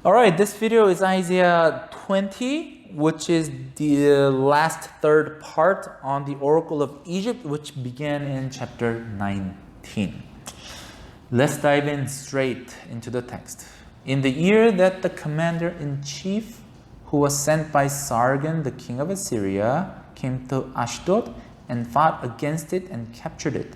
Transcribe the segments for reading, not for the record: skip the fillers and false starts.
All right, this video is Isaiah 20, which is the last third part on the Oracle of Egypt, which began in chapter 19. Let's dive in straight into the text. In the year that the commander-in-chief, who was sent by Sargon, the king of Assyria, came to Ashdod and fought against it and captured it.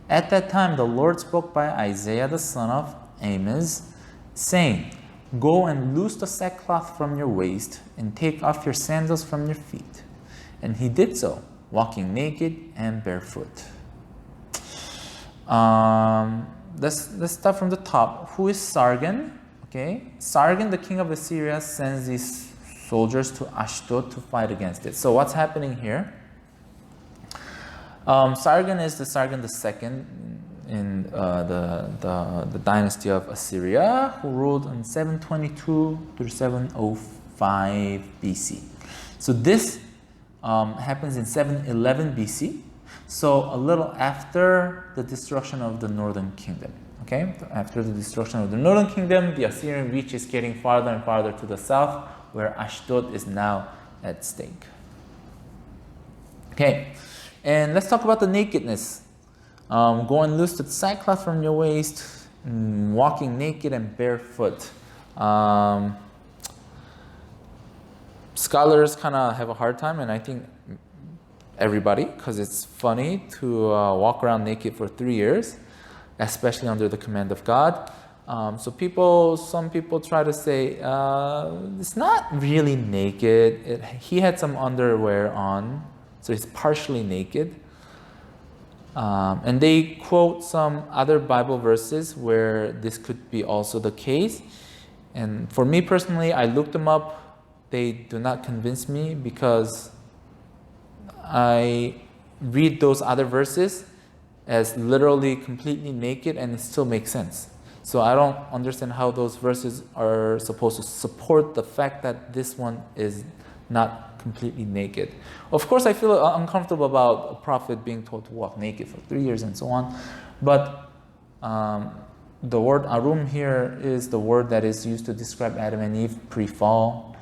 At that time, the Lord spoke by Isaiah the son of Amos, saying, "Go and loose the sackcloth from your waist and take off your sandals from your feet." And he did so, walking naked and barefoot. Let's start from the top. Who is Sargon? Okay, Sargon, the king of Assyria, sends these soldiers to Ashdod to fight against it. So what's happening here? Sargon is the Sargon II in the dynasty of Assyria, who ruled in 722 through 705 BC. So this happens in 711 BC, so a little after the destruction of the northern kingdom. Okay, after the destruction of the northern kingdom, the Assyrian reach is getting farther and farther to the south, where Ashdod is now at stake. Okay, and let's talk about the nakedness. Go and loose the sackcloth from your waist, walking naked and barefoot. Scholars kind of have a hard time, and I think everybody, because it's funny to walk around naked for 3 years, especially under the command of God. Some people try to say it's not really naked. He had some underwear on, so he's partially naked. And they quote some other Bible verses where this could be also the case. And for me personally, I looked them up. They do not convince me because I read those other verses as literally completely naked, and it still makes sense. So I don't understand how those verses are supposed to support the fact that this one is not completely naked. Of course, I feel uncomfortable about a prophet being told to walk naked for 3 years and so on. But the word arum here is the word that is used to describe Adam and Eve pre-fall,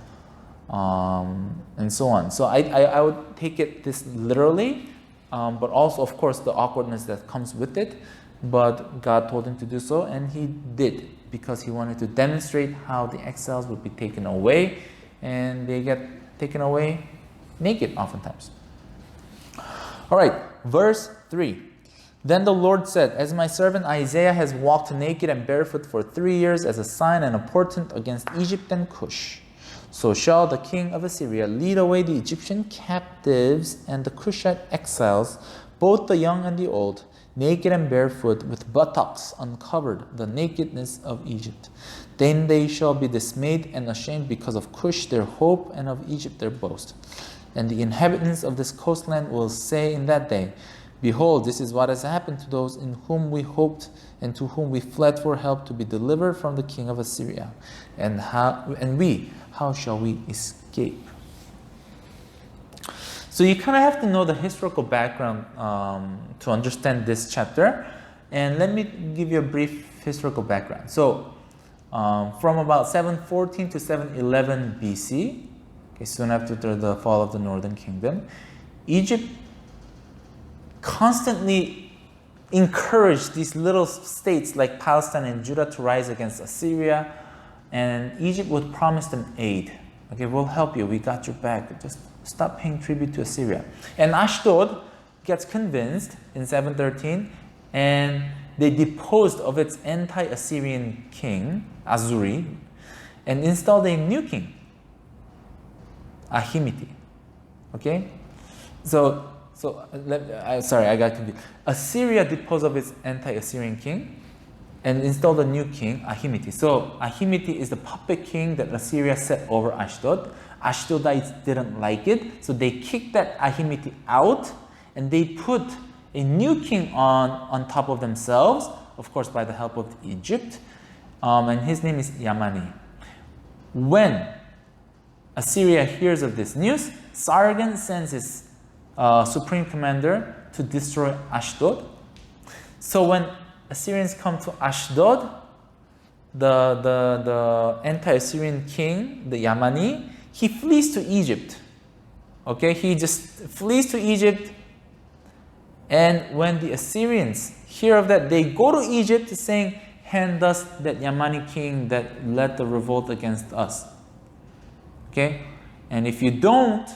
and so on. So I would take it this literally, but also, of course, the awkwardness that comes with it. But God told him to do so, and he did, because he wanted to demonstrate how the exiles would be taken away, and they get taken away naked oftentimes. All right, verse 3. Then the Lord said, "As my servant Isaiah has walked naked and barefoot for 3 years as a sign and a portent against Egypt and Cush, so shall the king of Assyria lead away the Egyptian captives and the Cushite exiles, both the young and the old, naked and barefoot, with buttocks uncovered, the nakedness of Egypt. Then they shall be dismayed and ashamed because of Cush their hope and of Egypt their boast. And the inhabitants of this coastland will say in that day, Behold, this is what has happened to those in whom we hoped and to whom we fled for help to be delivered from the king of Assyria. And how shall we escape?" So you kind of have to know the historical background to understand this chapter. And let me give you a brief historical background. So from about 714 to 711 BC, okay, soon after the fall of the northern kingdom, Egypt constantly encouraged these little states like Palestine and Judah to rise against Assyria, and Egypt would promise them aid. Okay, we'll help you, we got your back, just stop paying tribute to Assyria. And Ashdod gets convinced in 713, and they deposed of its anti-Assyrian king, Azuri, and installed a new king, Ahimiti. Okay? Sorry, I got confused. Assyria deposed of its anti-Assyrian king and installed a new king, Ahimiti. So Ahimiti is the puppet king that Assyria set over Ashdod. Ashdodites didn't like it, so they kicked that Ahimiti out, and they put a new king on top of themselves, of course by the help of Egypt, and his name is Yamani. When Assyria hears of this news, Sargon sends his supreme commander to destroy Ashdod. So when Assyrians come to Ashdod, the anti-Assyrian king, the Yamani, he flees to Egypt. Okay, he just flees to Egypt, and when the Assyrians hear of that, they go to Egypt saying, hand us that Yamani king that led the revolt against us. Okay, and if you don't,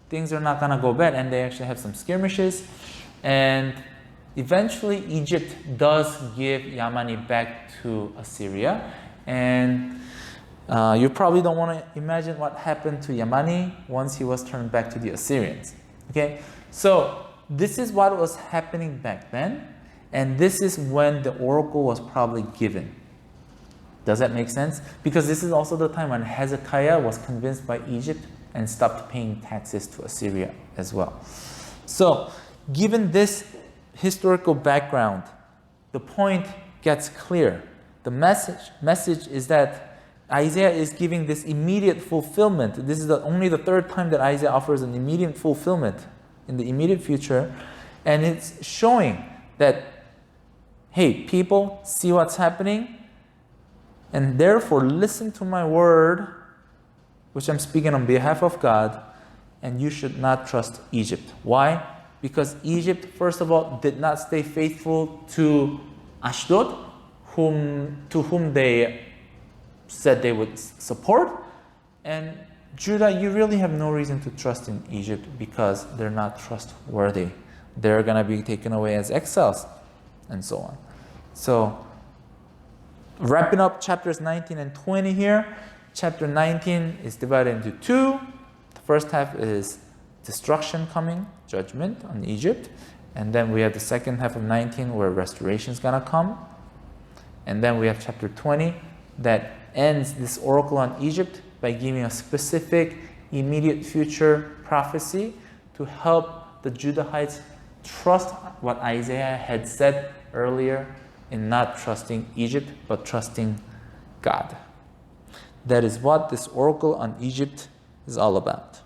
things are not gonna go bad, and they actually have some skirmishes, and eventually Egypt does give Yamani back to Assyria, and you probably don't want to imagine what happened to Yamani once he was turned back to the Assyrians. Okay, so this is what was happening back then, and this is when the oracle was probably given. Does that make sense? Because this is also the time when Hezekiah was convinced by Egypt and stopped paying taxes to Assyria as well. So, given this historical background, the point gets clear. The message is that Isaiah is giving this immediate fulfillment. This is only the third time that Isaiah offers an immediate fulfillment in the immediate future, and it's showing that, hey, people, see what's happening, and therefore listen to my word, which I'm speaking on behalf of God, and you should not trust Egypt. Why? Because Egypt, first of all, did not stay faithful to Ashdod, to whom they said they would support, and Judah, you really have no reason to trust in Egypt because they're not trustworthy. They're going to be taken away as exiles, and so on. So, wrapping up chapters 19 and 20 here. Chapter 19 is divided into two. The first half is destruction coming, judgment on Egypt. And then we have the second half of 19 where restoration is going to come. And then we have chapter 20 that ends this oracle on Egypt by giving a specific immediate future prophecy to help the Judahites trust what Isaiah had said earlier in not trusting Egypt, but trusting God. That is what this oracle on Egypt is all about.